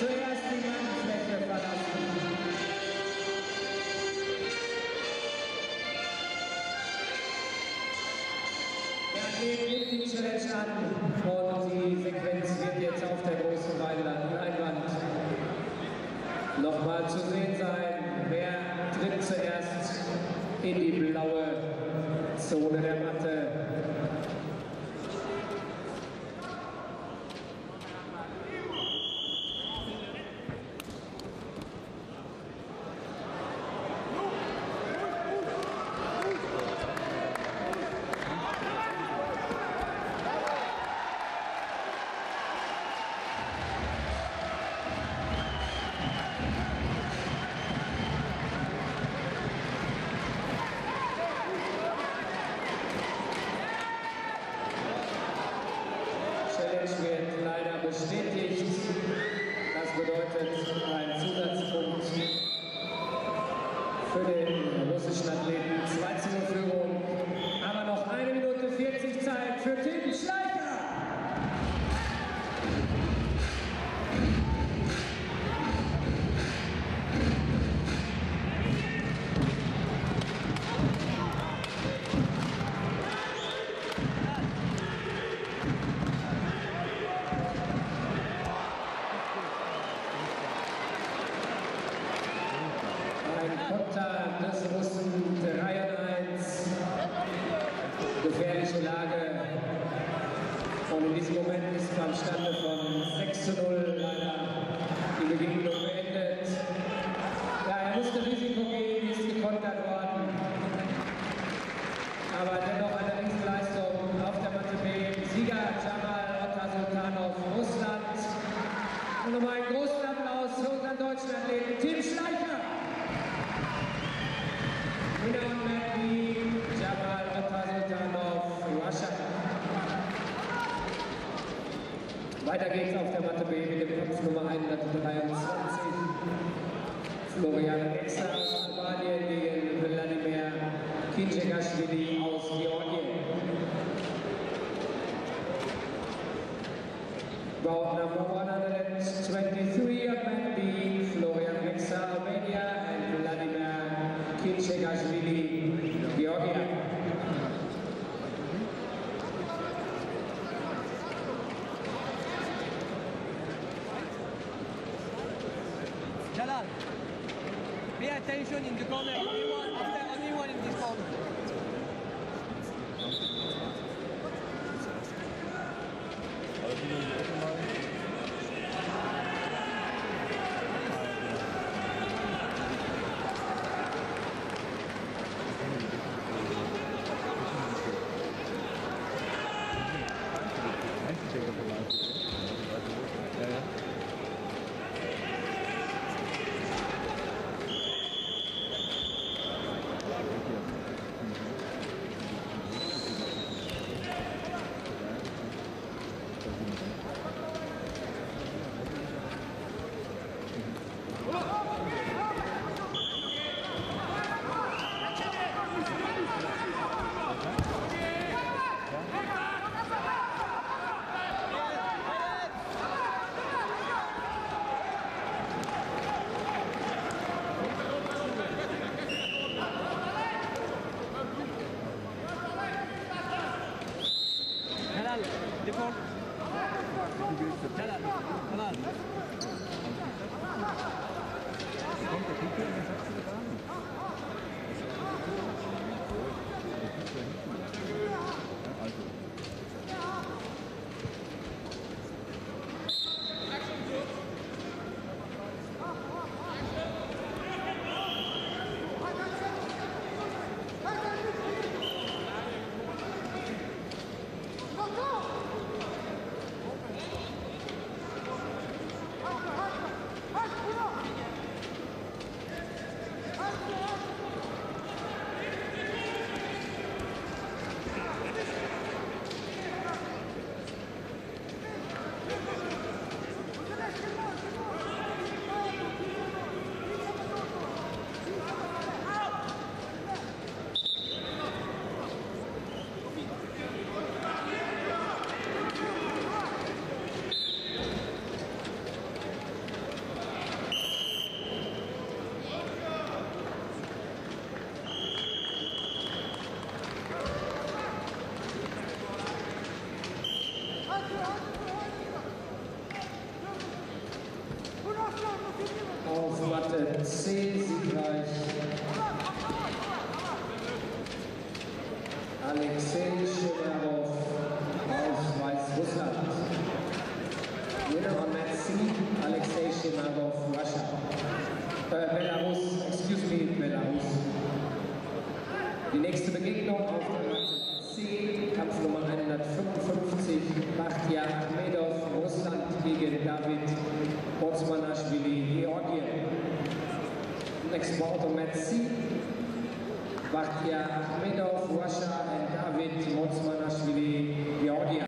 zuerst die Mannfläche verlassen. Der Athlet nimmt die Challenge an und die Sequenz wird jetzt auf der großen Leinwand nochmal zu sehen sein. Wer tritt zuerst in die blaue Zone der Matte? Wird leider bestätigt. Das bedeutet ein Zusatzpunkt für den russischen Athleten. 2:0 Führung, aber noch 1 Minute 40 Zeit für Tim Schleicher. Konter des Russen 3:1. Gefährliche Lage. Und in diesem Moment ist beim Stande von 6:0 leider die Begegnung beendet. Ja, er musste Risiko gehen, ist gekontert worden. Aber dennoch eine Riesenleistung auf der Matte B. Sieger Jamal Otasultanov, Russland. Und nochmal einen großen Applaus für unseren deutschen Athleten Tim Schleicher. Winner on Mat B, Jamal Otasultanov, Russia. Weiter geht's auf der Matte B mit dem Kampf Nummer 123. Florian Exer aus Albanien gegen Wladimir Kinchegashvili aus Georgien. Bout number 123 on Mat B, Florian Exer, Albania, and Wladimir Kinchegashvili, Georgia. Jalal, pay attention in the corner. Only one in this corner. Deport. Jalal. Jalal. Kommt der Kumpel und sagt sie gar nicht. Also. C, siegreich. Alexei Shemerov aus Weißrussland. Winner on match C, Alexei Shemerov, Russia. Belarus, excuse me, Belarus. Die nächste Begegnung auf der Matte C, Kampfnummer 155, Bakhtiar Ahmedov, Russland gegen David Motsmanashvili, Georgien. Next bout on match C, Bakhtiar Ahmedov, Russia, and David Motsmanashvili,